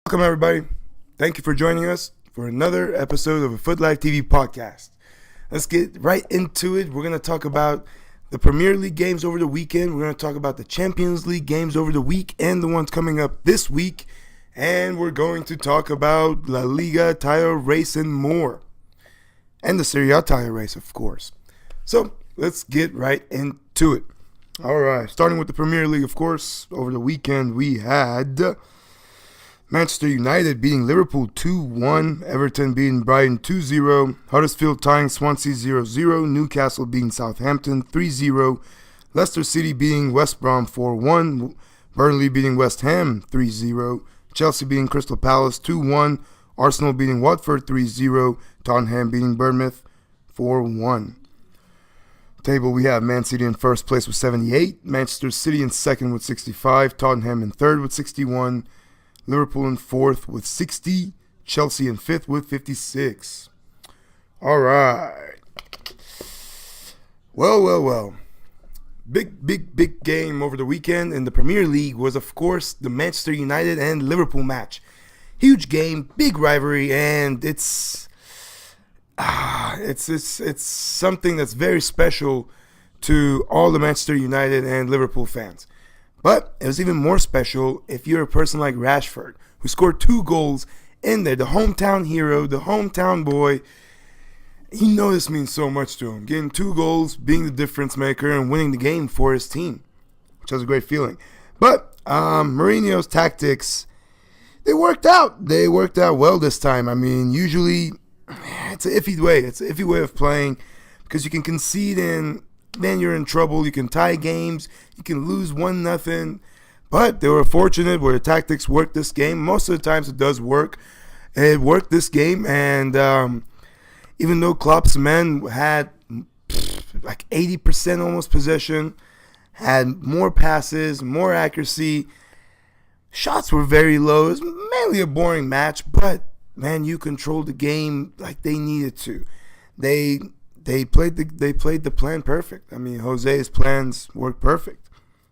Welcome, everybody. Thank you for joining us for another episode of a Futlife TV Podcast. Let's get right into it. We're going to talk about the Premier League games over the weekend. We're going to talk about the Champions League games over the week and the ones coming up this week. And we're going to talk about La Liga title race and more. And the Serie A title race, of course. So let's get right into it. All right, starting with the Premier League, of course. Over the weekend, we had Manchester United beating Liverpool 2-1, Everton beating Brighton 2-0, Huddersfield tying Swansea 0-0, Newcastle beating Southampton 3-0, Leicester City beating West Brom 4-1, Burnley beating West Ham 3-0, Chelsea beating Crystal Palace 2-1, Arsenal beating Watford 3-0, Tottenham beating Bournemouth 4-1. Table, we have Man City in first place with 78, Manchester City in second with 65, Tottenham in third with 61, Liverpool in fourth with 60. Chelsea in fifth with 56. All right. Well. Big game over the weekend in the Premier League was, of course, the Manchester United and Liverpool match. Huge game, big rivalry, and it's something that's very special to all the Manchester United and Liverpool fans. But it was even more special if you're a person like Rashford, who scored 2 goals in there. The hometown hero, the hometown boy. You know this means so much to him. Getting 2 goals, being the difference maker, and winning the game for his team, which was a great feeling. But Mourinho's tactics, they worked out. They worked out well this time. I mean, usually it's an iffy way. It's an iffy way of playing because you can concede and then you're in trouble. You can tie games. You can lose 1-0. But they were fortunate where the tactics worked this game. Most of the times it does work. It worked this game. And even though Klopp's men had like 80% almost possession, had more passes, more accuracy, shots were very low. It was mainly a boring match. But, man, you controlled the game like they needed to. They played the plan perfect. I mean, Jose's plans worked perfect.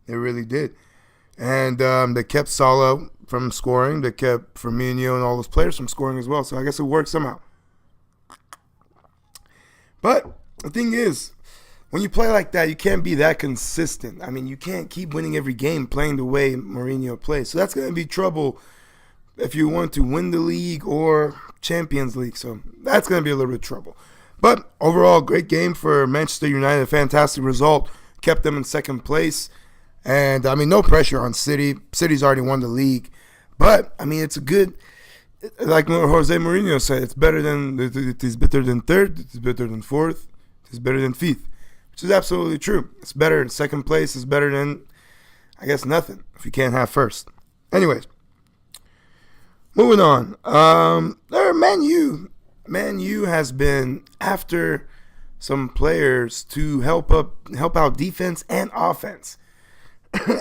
They really did. And they kept Salah from scoring. They kept Firmino and all those players from scoring as well. So I guess it worked somehow. But the thing is, when you play like that, you can't be that consistent. I mean, you can't keep winning every game playing the way Mourinho plays. So that's going to be trouble if you want to win the league or Champions League. So that's going to be a little bit of trouble. But overall, great game for Manchester United. Fantastic result. Kept them in second place. And, I mean, no pressure on City. City's already won the league. But, I mean, it's a good, like Jose Mourinho said, it is better than third, it is better than fourth, it is better than fifth. Which is absolutely true. It's better in second place. It's better than, I guess, nothing if you can't have first. Anyways, moving on. Man U has been after some players to help out defense and offense.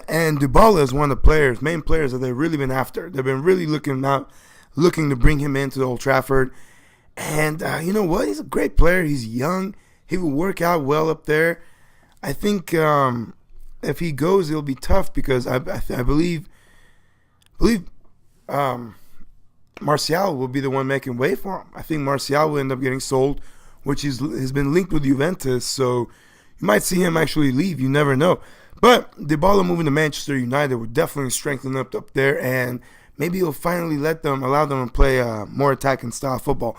And Dybala is one of the main players that they've really been after. They've been really looking to bring him into Old Trafford. And you know what? He's a great player. He's young. He will work out well up there. I think if he goes, it'll be tough because I believe Martial will be the one making way for him. I think Martial will end up getting sold, which has been linked with Juventus, so you might see him actually leave. You never know. But Dybala moving to Manchester United would definitely strengthen up there, and maybe he'll finally allow them to play more attacking style football.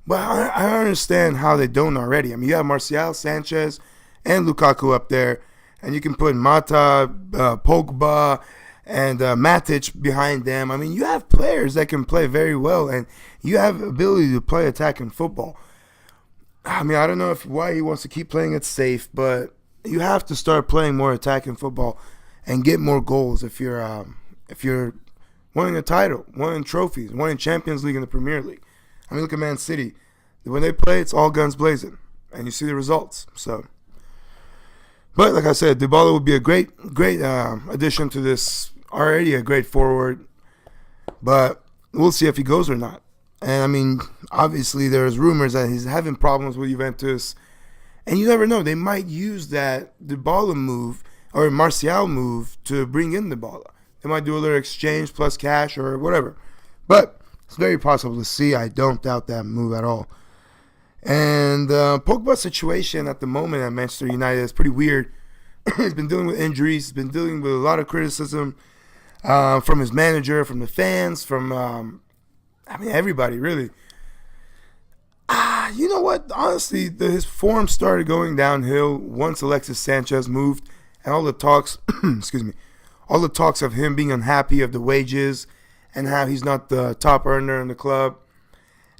But I understand how they don't already. I mean, you have Martial, Sanchez, and Lukaku up there, and you can put Mata, Pogba, and Matic behind them. I mean, you have players that can play very well, and you have ability to play attacking football. I mean, I don't know why he wants to keep playing it safe, but you have to start playing more attacking football and get more goals if you're winning a title, winning trophies, winning Champions League in the Premier League. I mean, look at Man City. When they play, it's all guns blazing, and you see the results. So, but like I said, Dybala would be a great addition to this. Already a great forward, but we'll see if he goes or not. And I mean, obviously, there's rumors that he's having problems with Juventus, and you never know. They might use that Dybala move or Martial move to bring in Dybala. They might do a little exchange plus cash or whatever. But it's very possible to see. I don't doubt that move at all. And Pogba's situation at the moment at Manchester United is pretty weird. He's been dealing with injuries. He's been dealing with a lot of criticism from his manager, from the fans, from everybody really. You know what? Honestly, his form started going downhill once Alexis Sanchez moved, and all the talks, all the talks of him being unhappy of the wages, and how he's not the top earner in the club,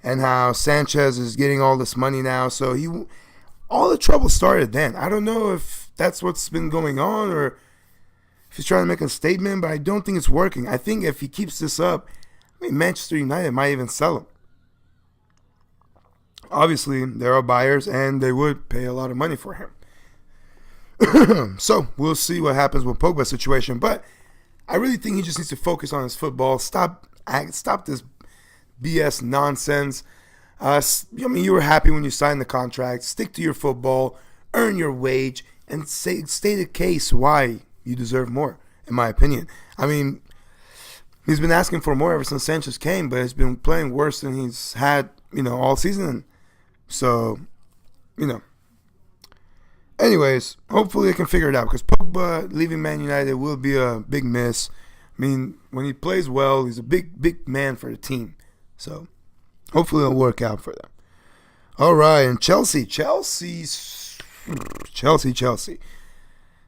and how Sanchez is getting all this money now. So all the trouble started then. I don't know if that's what's been going on, or if he's trying to make a statement, but I don't think it's working. I think if he keeps this up, Manchester United might even sell him. Obviously, there are buyers, and they would pay a lot of money for him. So, we'll see what happens with Pogba's situation. But I really think he just needs to focus on his football. Stop this BS nonsense. You were happy when you signed the contract. Stick to your football. Earn your wage. And state a case why you deserve more, in my opinion. He's been asking for more ever since Sanchez came, but he's been playing worse than he's had, all season. So, Anyways, hopefully they can figure it out, because Pogba leaving Man United will be a big miss. When he plays well, he's a big man for the team. So, hopefully it'll work out for them. All right, and Chelsea.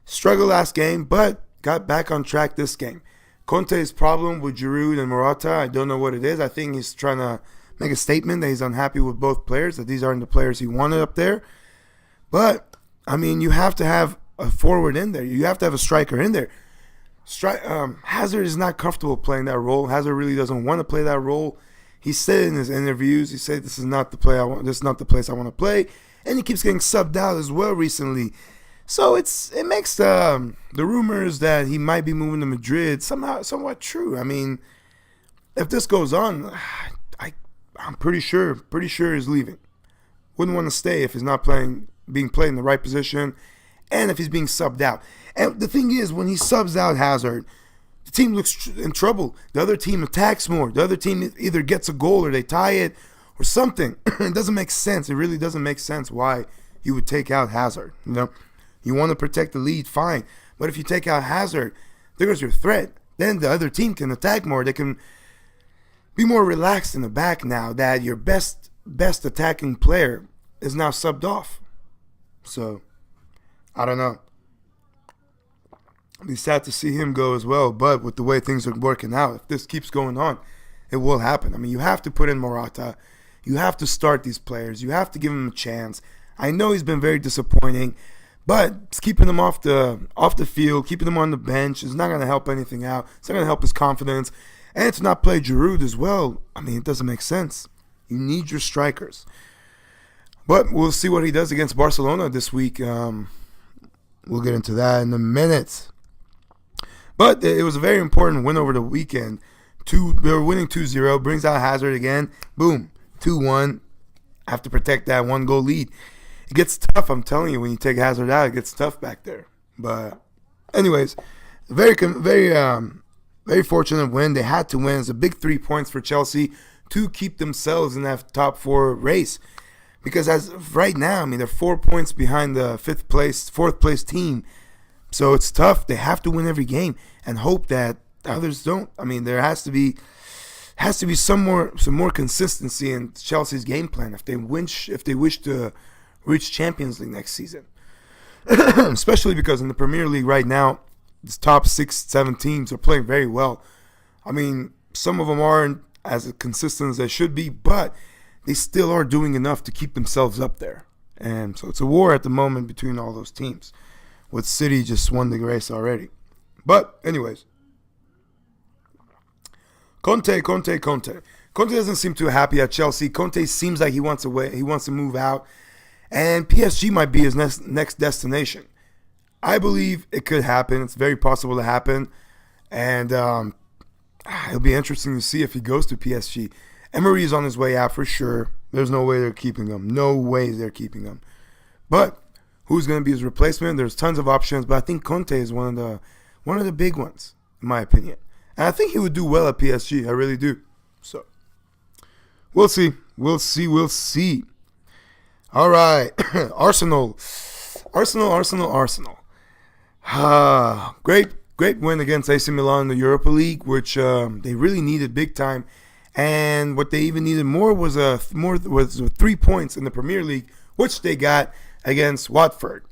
Struggled last game, but got back on track this game. Conte's problem with Giroud and Morata, I don't know what it is. I think he's trying to make a statement that he's unhappy with both players, that these aren't the players he wanted up there. But, you have to have a forward in there. You have to have a striker in there. Hazard is not comfortable playing that role. Hazard really doesn't want to play that role. He said in his interviews, he said, this is not the place I want to play. And he keeps getting subbed out as well recently. So it makes the rumors that he might be moving to Madrid somewhat true. If this goes on, I'm pretty sure he's leaving. Wouldn't want to stay if he's not being played in the right position, and if he's being subbed out. And the thing is, when he subs out Hazard, the team looks in trouble. The other team attacks more. The other team either gets a goal or they tie it or something. It doesn't make sense. It really doesn't make sense why you would take out Hazard. You want to protect the lead, fine. But if you take out Hazard, there goes your threat. Then the other team can attack more. They can be more relaxed in the back now that your best attacking player is now subbed off. So, I don't know. I'll be sad to see him go as well. But with the way things are working out, if this keeps going on, it will happen. You have to put in Morata. You have to start these players. You have to give them a chance. I know he's been very disappointing. But keeping him off the field, keeping him on the bench is not going to help anything out. It's not going to help his confidence. And to not play Giroud as well, it doesn't make sense. You need your strikers. But we'll see what he does against Barcelona this week. We'll get into that in a minute. But it was a very important win over the weekend. They were winning 2-0. Brings out Hazard again. Boom. 2-1. Have to protect that 1-goal lead. It gets tough, I'm telling you. When you take Hazard out, it gets tough back there. But anyways, very fortunate win. They had to win. It's a big 3 points for Chelsea to keep themselves in that top 4 race. Because as of right now, they're 4 points behind the fourth place team. So it's tough. They have to win every game and hope that others don't. There has to be some more consistency in Chelsea's game plan if they wish to reach Champions League next season. Especially because in the Premier League right now, the top 6-7 teams are playing very well. Some of them aren't as consistent as they should be, but they still are doing enough to keep themselves up there. And so it's a war at the moment between all those teams, with City just won the race already. But anyways, Conte doesn't seem too happy at Chelsea. Conte seems like he wants to move out, and PSG might be his next destination. I believe it could happen. It's very possible to happen, and it'll be interesting to see if he goes to PSG. Emery is on his way out for sure. There's no way they're keeping him. No way they're keeping him. But who's going to be his replacement? There's tons of options, but I think Conte is one of the big ones, in my opinion. And I think he would do well at PSG. I really do. So we'll see. We'll see. All right. Arsenal. Great win against AC Milan in the Europa League, which they really needed big time. And what they even needed more was 3 points in the Premier League, which they got against Watford.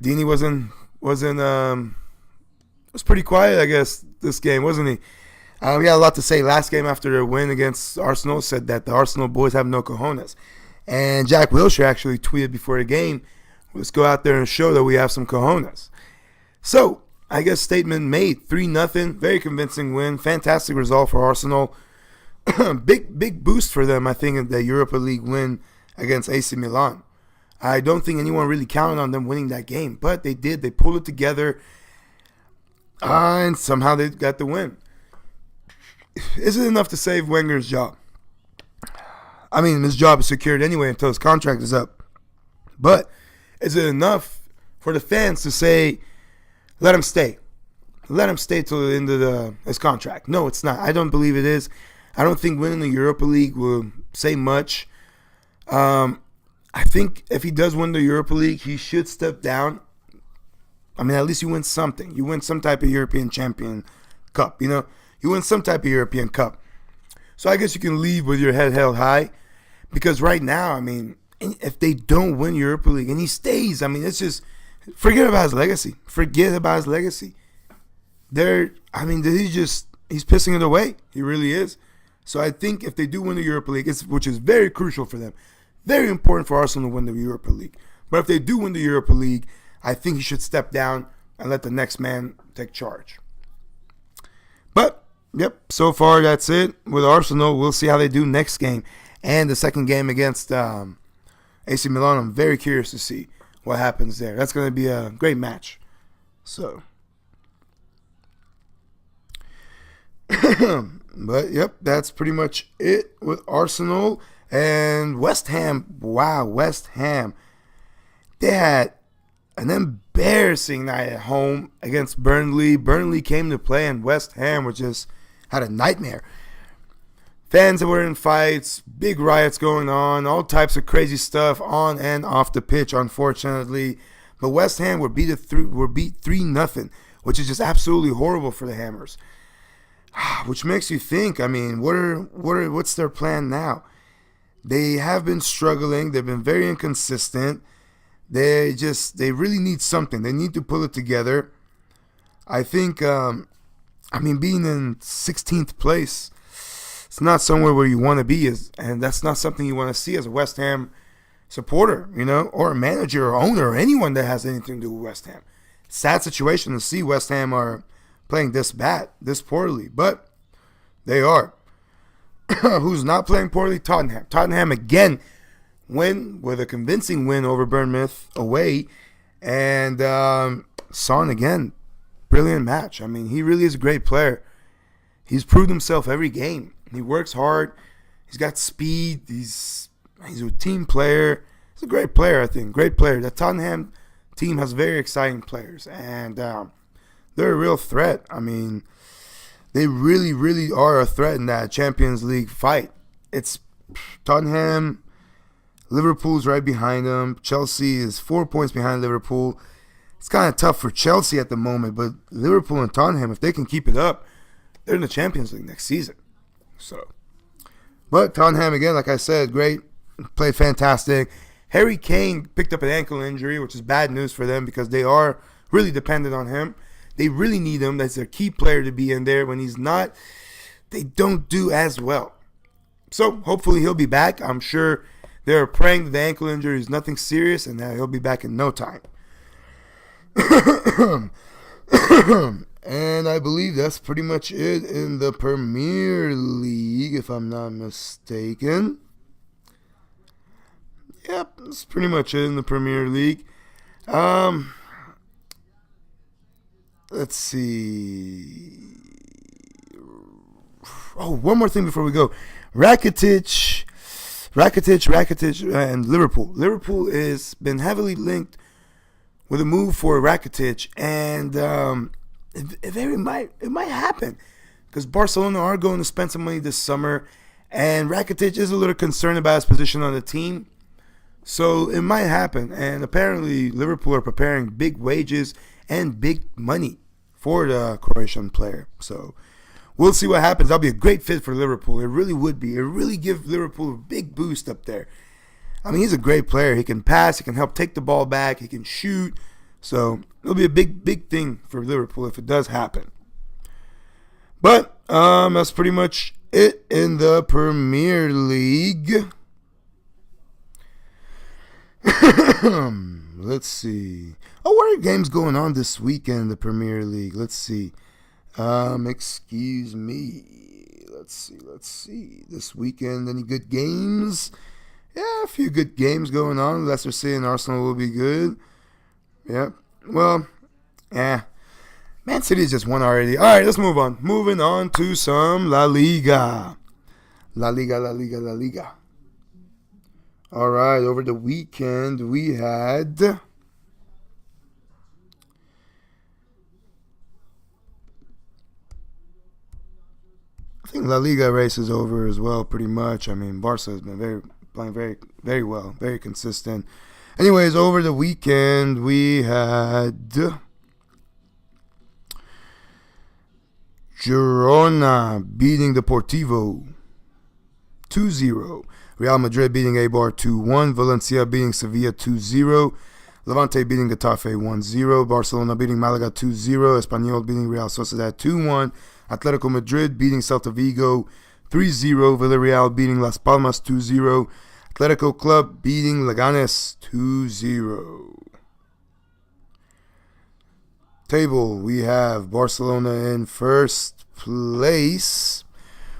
Dini was pretty quiet, I guess, this game, wasn't he? We had a lot to say last game after their win against Arsenal. Said that the Arsenal boys have no cojones. And Jack Wilshere actually tweeted before the game, let's go out there and show that we have some cojones. So, I guess statement made. 3-0. Very convincing win. Fantastic result for Arsenal. Big boost for them, I think, in the Europa League win against AC Milan. I don't think anyone really counted on them winning that game, but they did. They pulled it together, and somehow they got the win. Is it enough to save Wenger's job? I mean, his job is secured anyway until his contract is up. But is it enough for the fans to say, let him stay? Let him stay till the end of his contract. No, it's not. I don't believe it is. I don't think winning the Europa League will say much. I think if he does win the Europa League, he should step down. I mean, at least you win something. You win some type of European Champion Cup, you know? You win some type of European Cup. So I guess you can leave with your head held high. Because right now, I mean, if they don't win Europa League and he stays, I mean, it's just, forget about his legacy. Forget about his legacy. He's pissing it away. He really is. So I think if they do win the Europa League, which is very crucial for them, very important for Arsenal to win the Europa League. But if they do win the Europa League, I think he should step down and let the next man take charge. But, yep, so far that's it with Arsenal. We'll see how they do next game. And the second game against AC Milan, I'm very curious to see what happens there. That's going to be a great match. So, but, yep, that's pretty much it with Arsenal. And West Ham, wow, West Ham. They had an embarrassing night at home against Burnley. Burnley came to play, and West Ham had a nightmare. Fans that were in fights, big riots going on, all types of crazy stuff on and off the pitch, unfortunately. But West Ham were beat 3-0, which is just absolutely horrible for the Hammers. Which makes you think, I mean, what's their plan now? They have been struggling. They've been very inconsistent. They really need something. They need to pull it together. I think, being in 16th place, it's not somewhere where you want to be, and that's not something you want to see as a West Ham supporter, or a manager or owner or anyone that has anything to do with West Ham. Sad situation to see West Ham are playing this poorly, but they are. Who's not playing poorly? Tottenham. Tottenham again win with a convincing win over Bournemouth away. And Son again, brilliant match. I mean, he really is a great player. He's proved himself every game. He works hard. He's got speed. He's a team player. He's a great player, I think. Great player. The Tottenham team has very exciting players. And they're a real threat. I mean, they really, really are a threat in that Champions League fight. It's Tottenham, Liverpool's right behind them. Chelsea is 4 points behind Liverpool. It's kind of tough for Chelsea at the moment, but Liverpool and Tottenham, if they can keep it up, they're in the Champions League next season. But Tottenham, again, like I said, great. Played fantastic. Harry Kane picked up an ankle injury, which is bad news for them because they are really dependent on him. They really need him. That's their key player to be in there. When he's not, they don't do as well. So hopefully he'll be back. I'm sure they're praying that the ankle injury is nothing serious and that he'll be back in no time. And I believe that's pretty much it in the Premier League, if I'm not mistaken. Yep, that's pretty much it in the Premier League. Let's see. Oh, one more thing before we go. Rakitic, and Liverpool. Liverpool has been heavily linked with a move for Rakitic, and it might happen. because Barcelona are going to spend some money this summer, and Rakitic is a little concerned about his position on the team. So it might happen, and apparently Liverpool are preparing big wages and big money for the Croatian player. So we'll see what happens. That'll be a great fit for Liverpool. It really would be. It really give Liverpool a big boost up there. I mean, he's a great player. He can pass. He can help take the ball back. He can shoot. So it'll be a big thing for Liverpool if it does happen. But that's pretty much it in the Premier League. Let's see. Oh, what are games going on this weekend in the Premier League? Let's see. Excuse me. Let's see. This weekend, any good games? Yeah, a few good games going on. Leicester City and Arsenal will be good. Yeah. Well, Man City just won already. All right, let's move on. Moving on to some La Liga. La Liga. All right, over the weekend we had I think La Liga race is over as well, pretty much. I mean, Barca has been playing very well, very consistent. Anyways, over the weekend we had Girona beating Deportivo 2-0. Real Madrid beating Eibar 2-1. Valencia beating Sevilla 2-0. Levante beating Getafe 1-0. Barcelona beating Malaga 2-0. Espanyol beating Real Sociedad 2-1. Atletico Madrid beating Celta Vigo 3-0. Villarreal beating Las Palmas 2-0. Atletico Club beating Leganes 2-0. Table, we have Barcelona in first place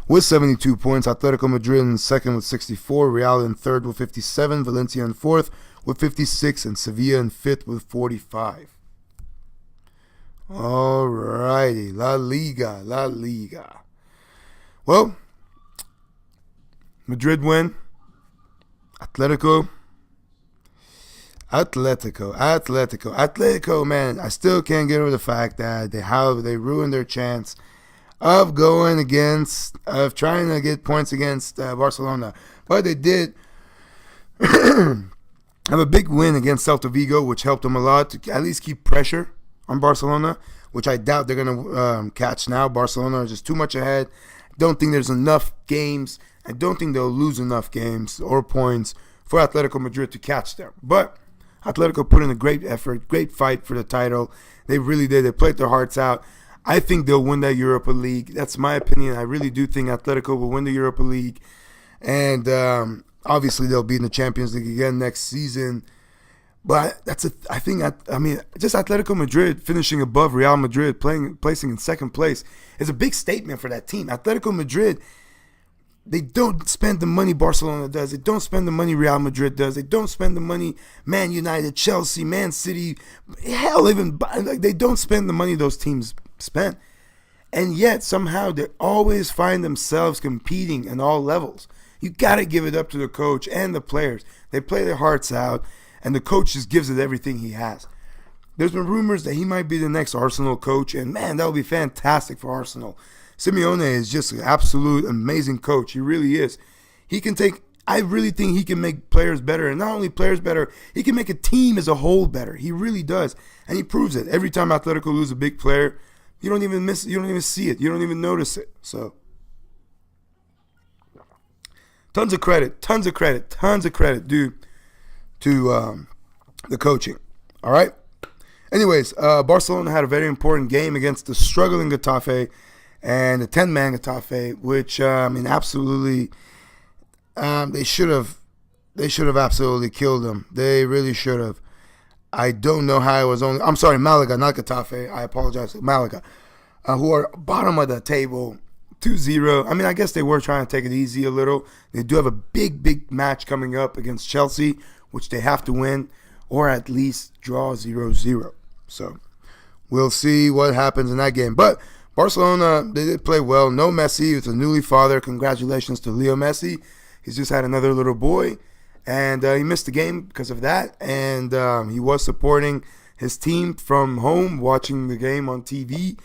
with 72 points. Atletico Madrid in second with 64. Real in third with 57. Valencia in fourth with 56. And Sevilla in fifth with 45. Alrighty, La Liga. Well, Madrid win. Atletico, man, I still can't get over the fact that they ruined their chance of trying to get points against Barcelona. But they did have a big win against Celta Vigo, which helped them a lot to at least keep pressure on Barcelona, which I doubt they're going to catch now. Barcelona is just too much ahead. Don't think there's enough games. I don't think they'll lose enough games or points for Atletico Madrid to catch them. But Atletico put in a great effort, great fight for the title. They really did. They played their hearts out. I think they'll win that Europa League. That's my opinion. I really do think Atletico will win the Europa League. And obviously they'll be in the Champions League again next season. But just Atletico Madrid finishing above Real Madrid, placing in second place, is a big statement for that team. Atletico Madrid, they don't spend the money Barcelona does. They don't spend the money Real Madrid does. They don't spend the money Man United, Chelsea, Man City, hell, even they don't spend the money those teams spend. And yet somehow they always find themselves competing in all levels. You got to give it up to the coach and the players. They play their hearts out, and the coach just gives it everything he has. There's been rumors that he might be the next Arsenal coach, and man, that would be fantastic for Arsenal. Simeone is just an absolute amazing coach. He really is. I really think he can make players better, and not only players better, he can make a team as a whole better. He really does, and he proves it. Every time Atletico lose a big player, you don't even see it. You don't even notice it. So, tons of credit due to the coaching. All right. Anyways, Barcelona had a very important game against the struggling Getafe and the 10-man Getafe, which absolutely, they should have absolutely killed them. They really should have. I don't know how it was only. I'm sorry, Malaga, not Getafe. I apologize, Malaga, who are bottom of the table, 2-0. I guess they were trying to take it easy a little. They do have a big match coming up against Chelsea, which they have to win or at least draw 0-0. So we'll see what happens in that game. But Barcelona, they did play well. No Messi. It's a newly father. Congratulations to Leo Messi. He's just had another little boy. And he missed the game because of that. And he was supporting his team from home, watching the game on TV.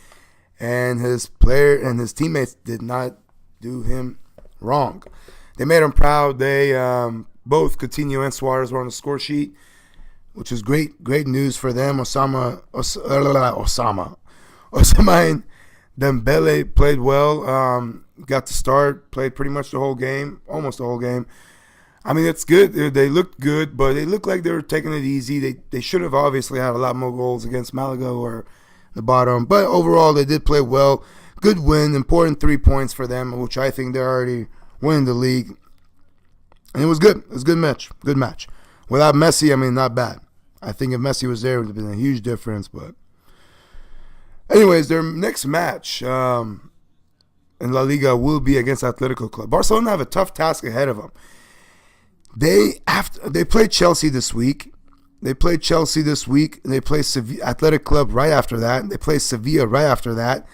and his player and his teammates did not do him wrong. They made him proud. They both Coutinho and Suarez were on the score sheet, which is great news for them. Ousmane Dembele played well. Got to start, played pretty much the whole game, almost the whole game. I mean, it's good. They looked good, but they looked like they were taking it easy. They should have obviously had a lot more goals against Malaga or the bottom. But overall, they did play well. Good win, important 3 points for them, which I think they're already winning the league. And it was good. It was a good match. Good match. Without Messi, I mean, not bad. I think if Messi was there, it would have been a huge difference. But anyways, their next match in La Liga will be against Atletico Club. Barcelona have a tough task ahead of them. They play Chelsea this week. And they play Athletic Club right after that. They play Sevilla right after that.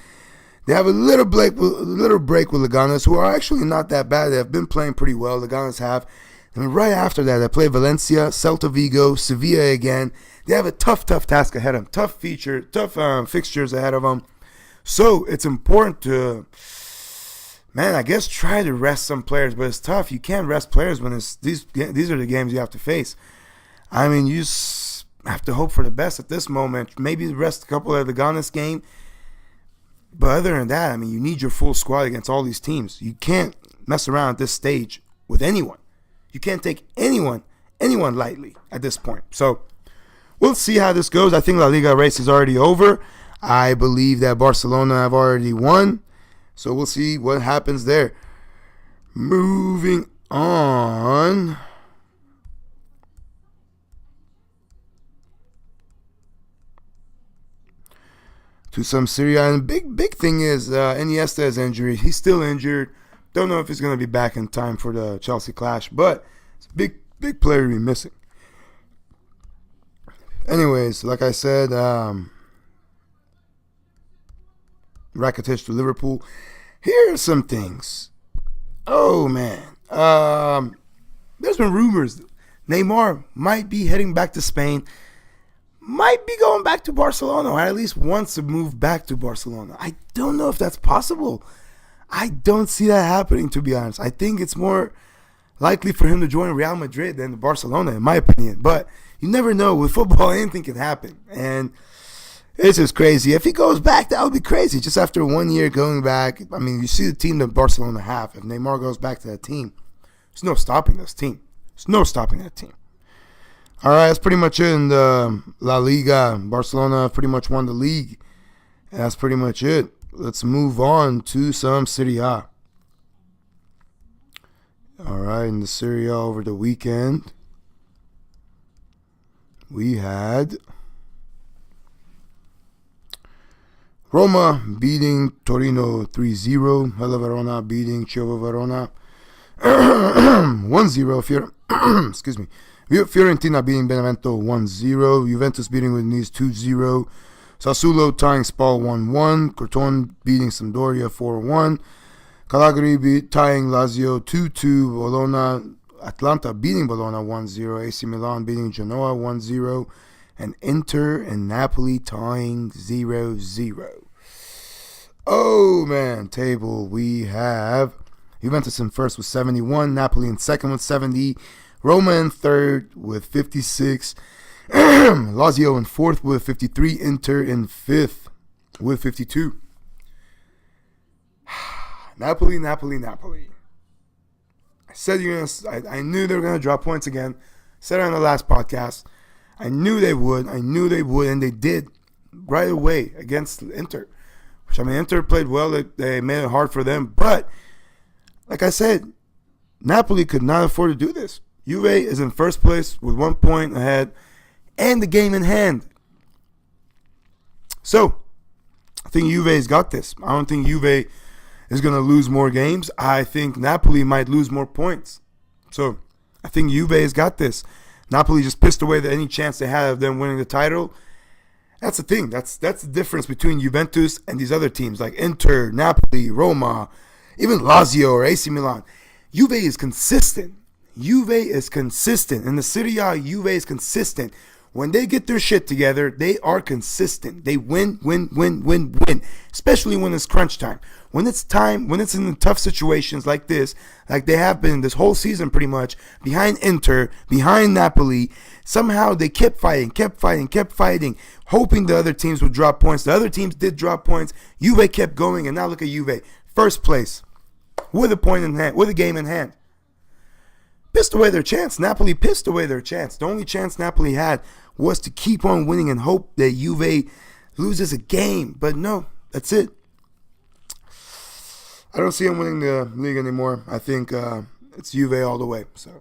They have a little break with Leganes, who are actually not that bad. They have been playing pretty well. Leganes have. And right after that, they play Valencia, Celta Vigo, Sevilla again. They have a tough task ahead of them. Tough fixtures ahead of them. So it's important to, I guess try to rest some players, but it's tough. You can't rest players when these are the games you have to face. I mean, you just have to hope for the best at this moment. Maybe rest a couple of the Leganes game. But other than that, I mean, you need your full squad against all these teams. You can't mess around at this stage with anyone. You can't take anyone lightly at this point. So we'll see how this goes. I think La Liga race is already over. I believe that Barcelona have already won. So we'll see what happens there. Moving on. To some Serie A. And big thing is Iniesta is injured. He's still injured. Don't know if he's going to be back in time for the Chelsea clash, but it's a big player to be missing. Anyways, like I said, Rakitic to Liverpool. Here are some things. Oh, man. There's been rumors Neymar might be heading back to Spain. Might be going back to Barcelona, or at least wants to move back to Barcelona. I don't know if that's possible. I don't see that happening, to be honest. I think it's more likely for him to join Real Madrid than Barcelona, in my opinion. But you never know. With football, anything can happen. And it's just crazy. If he goes back, that would be crazy. Just after 1 year going back, I mean, you see the team that Barcelona have. If Neymar goes back to that team, there's no stopping this team. There's no stopping that team. All right, that's pretty much it in the La Liga. Barcelona pretty much won the league. That's pretty much it. Let's move on to some Serie A. All right, in the Serie A over the weekend, we had Roma beating Torino 3-0. Hellas Verona beating Chievo Verona 1-0. Excuse me. Fiorentina beating Benevento 1-0. Juventus beating Udinese 2-0. Sassuolo tying Spal 1-1. Crotone beating Sampdoria 4-1. Cagliari tying Lazio 2-2. Bologna, Atlanta beating Bologna 1-0. AC Milan beating Genoa 1-0. And Inter and Napoli tying 0-0. Oh man, table we have Juventus in first with 71. Napoli in second with 70. Roma in third with 56. Lazio in fourth with 53. Inter in fifth with 52. Napoli. I knew they were going to drop points again. Said it on the last podcast. I knew they would, and they did right away against Inter. Which, I mean, Inter played well. They made it hard for them. But, like I said, Napoli could not afford to do this. Juve is in first place with 1 point ahead and the game in hand. So, I think Juve's got this. I don't think Juve is going to lose more games. I think Napoli might lose more points. So, I think Juve's got this. Napoli just pissed away any chance they had of them winning the title. That's the thing. That's the difference between Juventus and these other teams like Inter, Napoli, Roma, even Lazio or AC Milan. Juve is consistent. In the Serie A, Juve is consistent. When they get their shit together, they are consistent. They win. Especially when it's crunch time. When it's in the tough situations like this, like they have been this whole season pretty much, behind Inter, behind Napoli, somehow they kept fighting, hoping the other teams would drop points. The other teams did drop points. Juve kept going, and now look at Juve. First place, with a game in hand. Pissed away their chance. Napoli pissed away their chance. The only chance Napoli had was to keep on winning and hope that Juve loses a game. But no, that's it. I don't see him winning the league anymore. I think it's Juve all the way. So,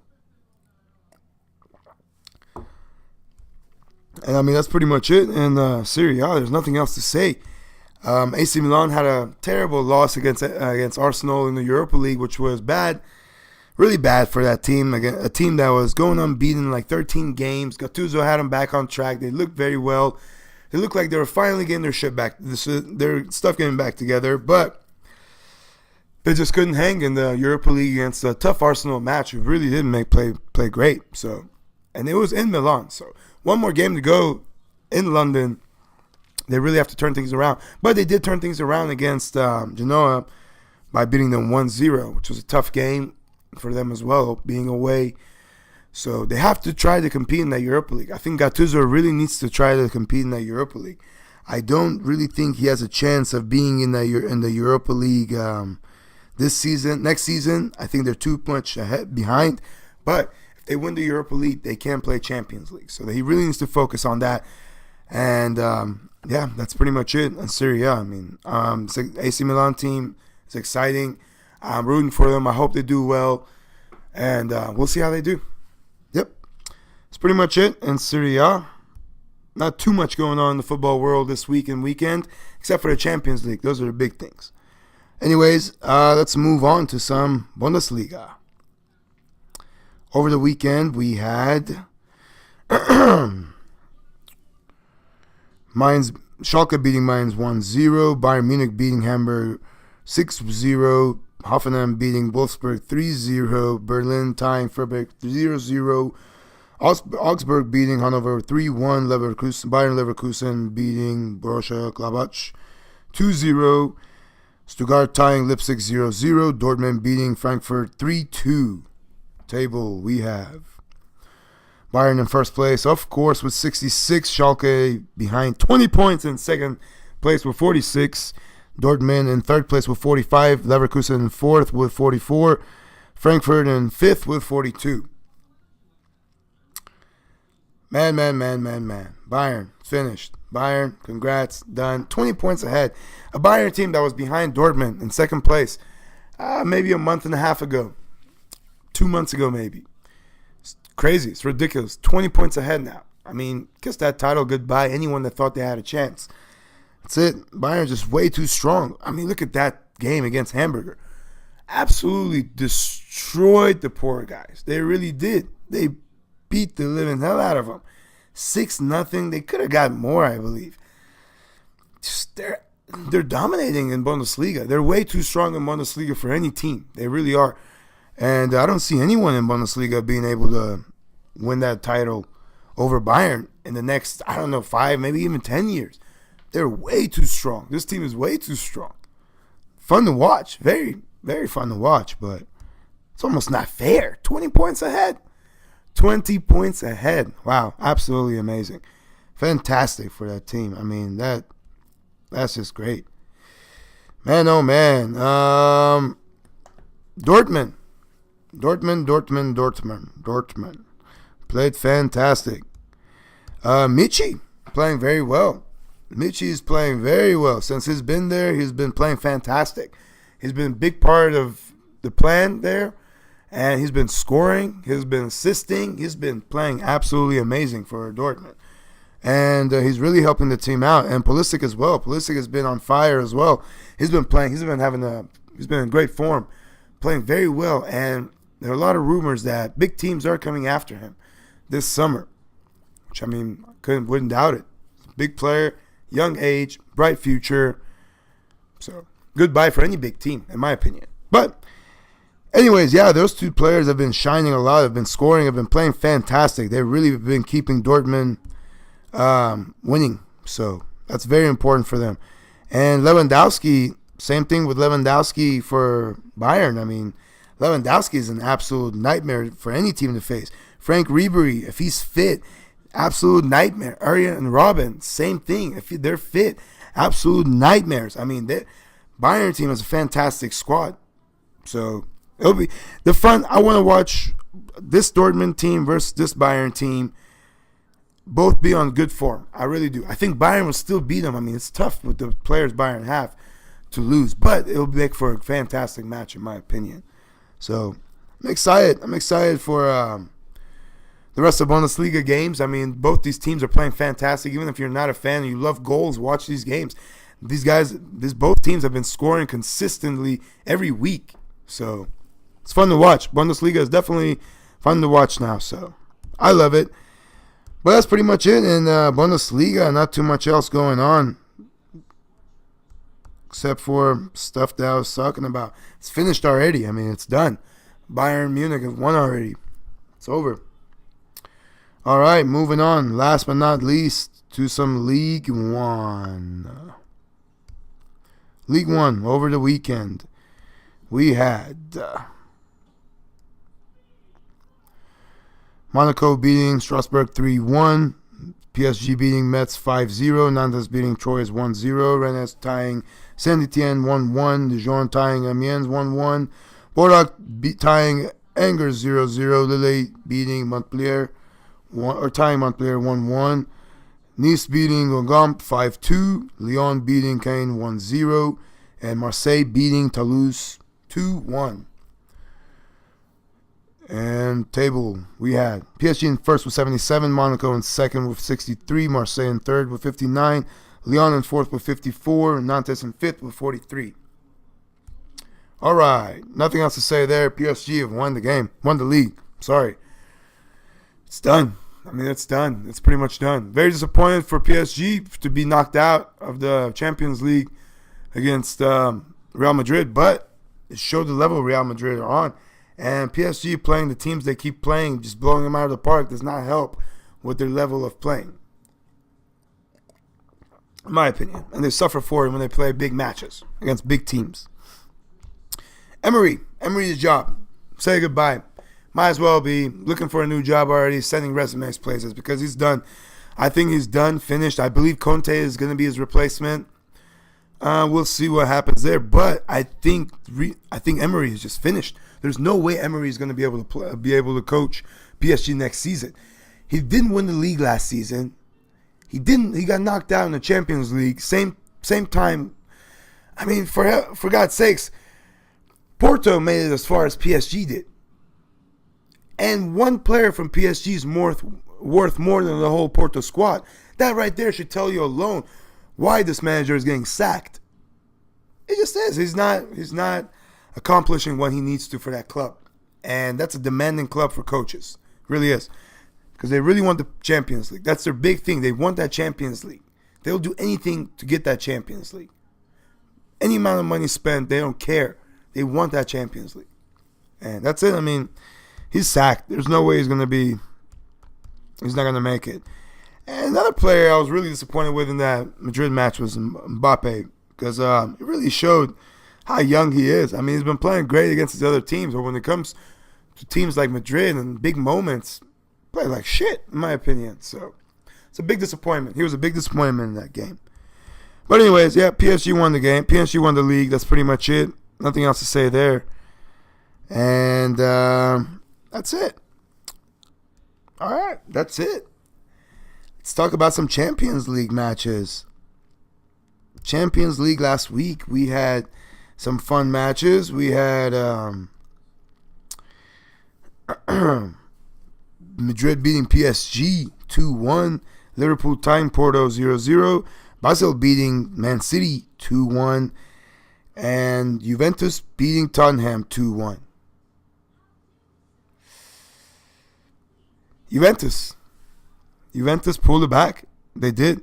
and I mean, that's pretty much it. And Serie A, there's nothing else to say. AC Milan had a terrible loss against Arsenal in the Europa League, which was bad. Really bad for that team. Again, a team that was going unbeaten in like 13 games. Gattuso had them back on track. They looked very well. They looked like they were finally getting their shit back, their stuff getting back together. But they just couldn't hang in the Europa League against a tough Arsenal match. It really didn't play great. So, and it was in Milan. So one more game to go in London. They really have to turn things around. But they did turn things around against Genoa by beating them 1-0, which was a tough game for them as well, being away. So they have to try to compete in that Europa League. I think Gattuso really needs to try to compete in that Europa League. I don't really think he has a chance of being in the Europa League this season. Next season, I think they're too much behind. But if they win the Europa League, they can play Champions League. So he really needs to focus on that. And yeah, that's pretty much it on Serie A. I mean, AC Milan team is exciting. I'm rooting for them. I hope they do well. And we'll see how they do. Yep. That's pretty much it in Serie A. Not too much going on in the football world this week and weekend, except for the Champions League. Those are the big things. Anyways, let's move on to some Bundesliga. Over the weekend, we had Schalke beating Mainz 1-0, Bayern Munich beating Hamburg 6-0, Hoffenheim beating Wolfsburg 3-0, Berlin tying Freiburg 0-0, Augsburg beating Hannover 3-1, Bayern Leverkusen beating Borussia Gladbach 2-0, Stuttgart tying Leipzig 0-0, Dortmund beating Frankfurt 3-2. Table we have Bayern in first place, of course, with 66. Schalke behind 20 points in second place with 46. Dortmund in third place with 45. Leverkusen in fourth with 44. Frankfurt in fifth with 42. Man. Bayern finished. Bayern, congrats, done. 20 points ahead. A Bayern team that was behind Dortmund in second place maybe a month and a half ago. 2 months ago maybe. It's crazy. It's ridiculous. 20 points ahead now. I mean, kiss that title goodbye. Anyone that thought they had a chance. That's it. Bayern just way too strong. I mean, look at that game against Hamburger. Absolutely destroyed the poor guys. They really did. They beat the living hell out of them. 6-0. They could have got more, I believe. Just they're dominating in Bundesliga. They're way too strong in Bundesliga for any team. They really are. And I don't see anyone in Bundesliga being able to win that title over Bayern in the next, 5, maybe even 10 years. They're way too strong. This team is way too strong. Fun to watch. Very, very fun to watch, but it's almost not fair. 20 points ahead. 20 points ahead. Wow, absolutely amazing. Fantastic for that team. I mean, that's just great. Man, oh man. Dortmund. Played fantastic. Michi playing very well. Michi is playing very well. Since he's been there, he's been playing fantastic. He's been a big part of the plan there. And he's been scoring. He's been assisting. He's been playing absolutely amazing for Dortmund. And he's really helping the team out. And Pulisic as well. Pulisic has been on fire as well. He's been playing. He's been in great form. Playing very well. And there are a lot of rumors that big teams are coming after him this summer. Which, I mean, wouldn't doubt it. Big player, young age, bright future. So, goodbye for any big team, in my opinion. But, anyways, yeah, those two players have been shining a lot, have been scoring, have been playing fantastic. They've really been keeping Dortmund winning. So that's very important for them. And Lewandowski, same thing with Lewandowski for Bayern. I mean, Lewandowski is an absolute nightmare for any team to face. Frank Ribery, if he's fit, absolute nightmare. Arjen and Robin, same thing. If they're fit, absolute nightmares. I mean, the Bayern team is a fantastic squad. So it'll be the fun. I want to watch this Dortmund team versus this Bayern team both be on good form. I really do. I think Bayern will still beat them. I mean, it's tough with the players Bayern have to lose, but it'll make for a fantastic match in my opinion. So I'm excited. I'm excited for the rest of Bundesliga games. I mean, both these teams are playing fantastic. Even if you're not a fan and you love goals, watch these games. Both teams have been scoring consistently every week. So it's fun to watch. Bundesliga is definitely fun to watch now. So I love it. But that's pretty much it in Bundesliga. Not too much else going on. Except for stuff that I was talking about. It's finished already. I mean, it's done. Bayern Munich have won already. It's over. All right, moving on. Last but not least, to some Ligue 1. Ligue 1, over the weekend. We had Monaco beating Strasbourg 3-1. PSG beating Metz 5-0. Nantes beating Troyes 1-0. Rennes tying Saint-Etienne 1-1. Dijon tying Amiens 1-1. Bordeaux tying Angers 0-0. Lille beating Montpellier tying Montpellier 1-1. Nice beating Longchamp 5-2. Lyon beating Caen 1-0. And Marseille beating Toulouse 2-1. And table, we had PSG in first with 77, Monaco in second with 63, Marseille in third with 59, Lyon in fourth with 54, and Nantes in fifth with 43. All right, nothing else to say there. PSG have won the game, won the league. Sorry. It's done. I mean, it's done. It's pretty much done. Very disappointed for PSG to be knocked out of the Champions League against Real Madrid, but it showed the level Real Madrid are on. And PSG playing the teams they keep playing, just blowing them out of the park, does not help with their level of playing, in my opinion. And they suffer for it when they play big matches against big teams. Emery's job. Say goodbye. Might as well be looking for a new job already, sending resumes places because he's done. I think he's done, finished. I believe Conte is going to be his replacement. We'll see what happens there. But I think Emery is just finished. There's no way Emery is going to be able to coach PSG next season. He didn't win the league last season. He got knocked out in the Champions League. Same time. I mean, for God's sakes, Porto made it as far as PSG did. And one player from PSG is worth more than the whole Porto squad. That right there should tell you alone why this manager is getting sacked. It just is. He's not accomplishing what he needs to for that club. And that's a demanding club for coaches. It really is. Because they really want the Champions League. That's their big thing. They want that Champions League. They'll do anything to get that Champions League. Any amount of money spent, they don't care. They want that Champions League. And that's it. I mean, he's sacked. There's no way he's not going to make it. And another player I was really disappointed with in that Madrid match was Mbappe. Because it really showed how young he is. I mean, he's been playing great against his other teams, but when it comes to teams like Madrid and big moments, play like shit, in my opinion. So it's a big disappointment. He was a big disappointment in that game. But anyways, yeah, PSG won the game. PSG won the league. That's pretty much it. Nothing else to say there. And that's it. All right, that's it. Let's talk about some Champions League matches. Champions League last week, we had some fun matches. We had Madrid beating PSG 2-1. Liverpool tying Porto 0-0. Basel beating Man City 2-1. And Juventus beating Tottenham 2-1. Juventus pulled it back. They did.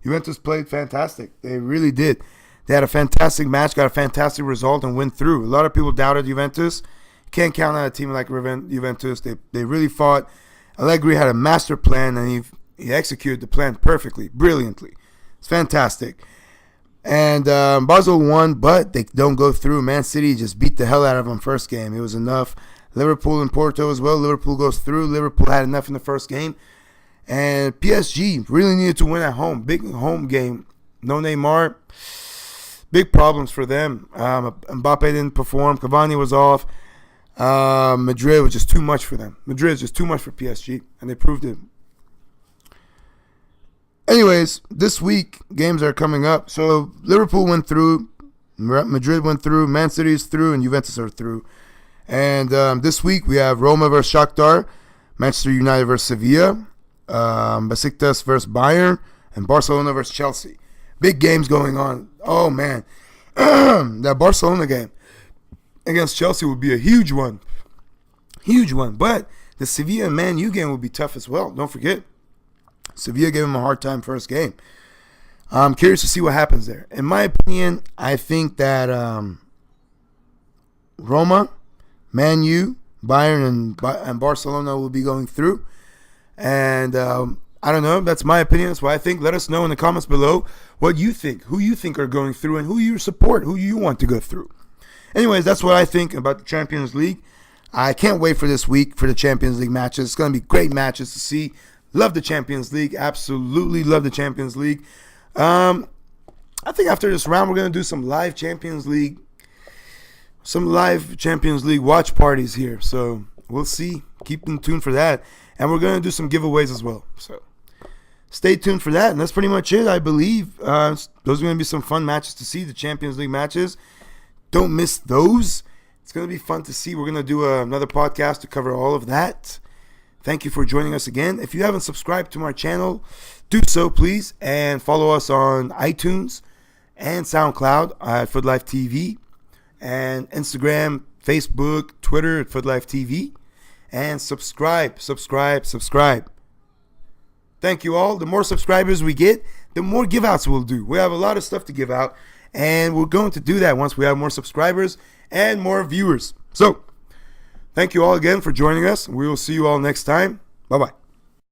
Juventus played fantastic. They really did. They had a fantastic match, got a fantastic result, and went through. A lot of people doubted Juventus. Can't count on a team like Juventus. They really fought. Allegri had a master plan, and he executed the plan perfectly, brilliantly. It's fantastic. And Basel won, but they don't go through. Man City just beat the hell out of them first game. It was enough. Liverpool and Porto as well. Liverpool goes through. Liverpool had enough in the first game. And PSG really needed to win at home. Big home game. No Neymar. Big problems for them. Mbappe didn't perform. Cavani was off. Madrid was just too much for them. Madrid is just too much for PSG, and they proved it. Anyways, this week, games are coming up. So, Liverpool went through, Madrid went through, Man City is through, and Juventus are through. And this week, we have Roma versus Shakhtar, Manchester United versus Sevilla, Besiktas versus Bayern, and Barcelona versus Chelsea. Big games going on. Oh, man. That Barcelona game against Chelsea would be a huge one. Huge one. But the Sevilla and Man U game will be tough as well. Don't forget. Sevilla gave him a hard time first game. I'm curious to see what happens there. In my opinion, I think that Roma, Man U, Bayern, and Barcelona will be going through. And I don't know. That's my opinion. That's what I think. Let us know in the comments below what you think, who you think are going through, and who you support, who you want to go through. Anyways, that's what I think about the Champions League. I can't wait for this week for the Champions League matches. It's going to be great matches to see. Love the Champions League. Absolutely love the Champions League. I think after this round, we're going to do some live Champions League watch parties here. So we'll see. Keep in tune for that. And we're going to do some giveaways as well. So stay tuned for that. And that's pretty much it, I believe. Those are going to be some fun matches to see, the Champions League matches. Don't miss those. It's going to be fun to see. We're going to do another podcast to cover all of that. Thank you for joining us again. If you haven't subscribed to my channel, do so, please. And follow us on iTunes and SoundCloud at Futlife TV. And Instagram, Facebook, Twitter at Futlife TV. And subscribe. Thank you all. The more subscribers we get, the more give-outs we'll do. We have a lot of stuff to give out. And we're going to do that once we have more subscribers and more viewers. So, thank you all again for joining us. We will see you all next time. Bye-bye.